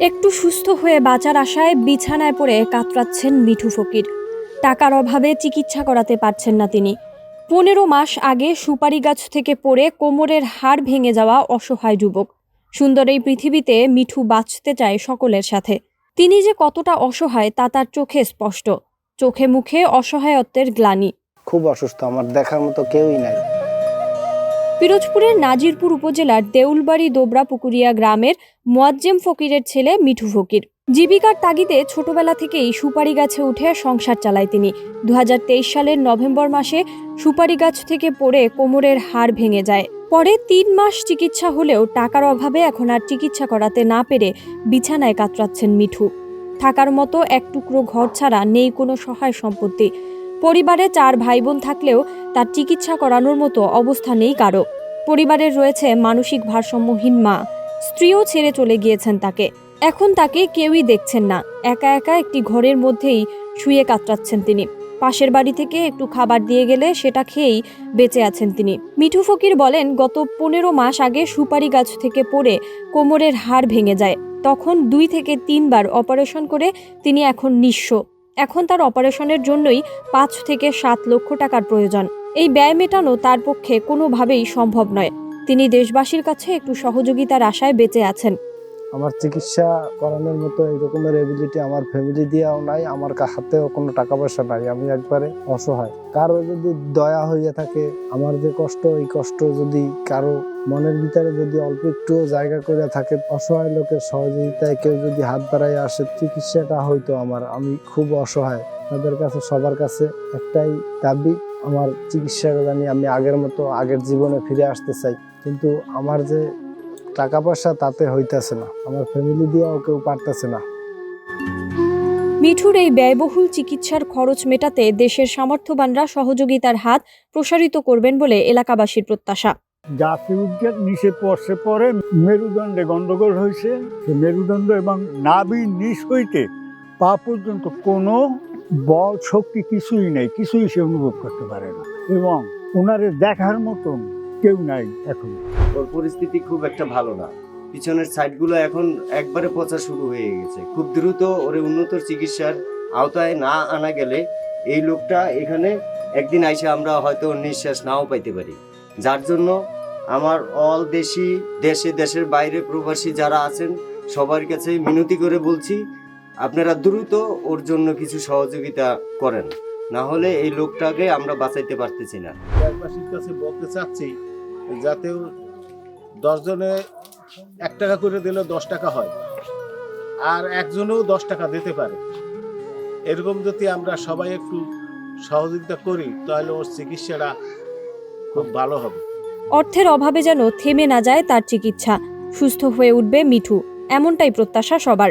একটু সুস্থ হয়ে বাঁচার আশায় বিছানায় পড়ে কাতরাচ্ছেন মিঠু ফকির। টাকার অভাবে চিকিৎসা করাতে পারছেন না তিনি। 15 মাস আগে সুপারি গাছ থেকে পড়ে কোমরের হাড় ভেঙে যাওয়া অসহায় যুবক। সুন্দর এই পৃথিবীতে মিঠু বাঁচতে চায় সকলের সাথে। তিনি যে কতটা অসহায় তা তার চোখে স্পষ্ট। চোখে মুখে অসহায়ত্বের গ্লানি। খুব অসুস্থ, আমার দেখার মতো কেউই নাই। পিরোজপুরের নাজিরপুর উপজেলার দেউলবাড়ি দোবরা পুকুরিয়া গ্রামের মোয়াজ্জেম ফকিরের ছেলে মিঠু ফকির। জীবিকার তাগিদে ছোটবেলা থেকেই সুপারি গাছে উঠে সংসার চালায় তিনি। 2023 সালের নভেম্বর মাসে সুপারি গাছ থেকে পড়ে কোমরের হাড় ভেঙে যায়। পরে 3 মাস চিকিৎসা হলেও টাকার অভাবে এখন আর চিকিৎসা করাতে না পেরে বিছানায় কাতরাচ্ছেন মিঠু। থাকার মতো এক টুকরো ঘর ছাড়া নেই কোনো সহায় সম্পত্তি। পরিবারে 4 ভাই বোন থাকলেও তার চিকিৎসা করানোর মতো অবস্থা নেই কারো। পরিবারের রয়েছে মানসিক ভারসাম্যহীন মা, স্ত্রীও ছেড়ে চলে গিয়েছেন তাকে। এখন তাকে কেউই দেখছেন না। একা একা একটি ঘরের মধ্যেই শুয়ে কাতরাচ্ছেন তিনি। পাশের বাড়ি থেকে একটু খাবার দিয়ে গেলে সেটা খেয়েই বেঁচে আছেন তিনি। মিঠু ফকির বলেন, গত 15 মাস আগে সুপারি গাছ থেকে পড়ে কোমরের হাড় ভেঙে যায়। তখন 2 থেকে 3 বার অপারেশন করে তিনি এখন নিঃস্ব। এখন তার অপারেশনের জন্যই 5 থেকে 7 লক্ষ টাকার প্রয়োজন। এই ব্যয় মেটানো তার পক্ষে কোনোভাবেই সম্ভব নয়। তিনি দেশবাসীর কাছে একটু সহযোগিতার আশায় বেঁচে আছেন। আমার চিকিৎসা করানোর মতো এই রকমের এবিলিটি আমার ফ্যামিলি দিয়েও নাই, আমার হাতেও কোনো টাকা পয়সা নাই। আমি একবারে অসহায়। কারো যদি দয়া হইয়া থাকে, আমার যে কষ্ট, এই কষ্ট যদি কারো মনের ভিতরে যদি অল্প একটু জায়গা করে থাকে, অসহায় লোকের সহযোগিতায় কেউ যদি হাত বাড়াই আসে, চিকিৎসাটা হয়তো আমি খুব অসহায়। তাদের কাছে, সবার কাছে একটাই দাবি, আমার চিকিৎসাটা জানি আমি আগের মতো আগের জীবনে ফিরে আসতে চাই। কিন্তু আমার যে টাকা পয়সা তাতে হইতেছে না, আমার ফ্যামিলি দিয়েও কেউ পারতেছে না। মিঠুর এই ব্যয়বহুল চিকিৎসার খরচ মেটাতে দেশের সামর্থ্যবানরা সহযোগিতার হাত প্রসারিত করবেন বলে এলাকাবাসীর প্রত্যাশা। গাছে উদ্যোগ নিচে পড়ছে, পরে মেরুদণ্ডে গন্ডগোল হয়েছে। মেরুদণ্ড এবং নাভি নিচ হইতে পা পর্যন্ত কোনো বল শক্তি কিছুই নেই, কিছুই সে অনুভব করতে পারে না, এবং ওনারে দেখার মতন কেউ নাই এখন। ওর পরিস্থিতি খুব একটা ভালো না। পিছনের সাইডগুলো এখন একবারে পচা শুরু হয়ে গেছে। খুব দ্রুত ওরে উন্নত চিকিৎসার আওতায় না আনা গেলে এই লোকটা এখানে একদিন আইসে আমরা হয়তো নিঃশ্বাস নাও পাইতে পারি। যার জন্য আমার অল দেশের বাইরে প্রবাসী যারা আছেন সবার কাছে মিনতি করে বলছি, আপনারা দ্রুত ওর জন্য কিছু সহযোগিতা করেন, না হলে এই লোকটাকে আমরা বাঁচাইতে পারতেছি না। দেশবাসীর কাছে বলতে চাচ্ছি, যাতে 10 জনে 1 টাকা করে দিলে 10 টাকা হয়, আর একজনেও 10 টাকা দিতে পারে। এরকম যদি আমরা সবাই একটু সহযোগিতা করি, তাহলে ওর চিকিৎসাটা খুব ভালো হবে। অর্থের অভাবে যেন থেমে না যায় তার চিকিৎসা। সুস্থ হয়ে উঠবে মিঠু, এমনটাই প্রত্যাশা সবার।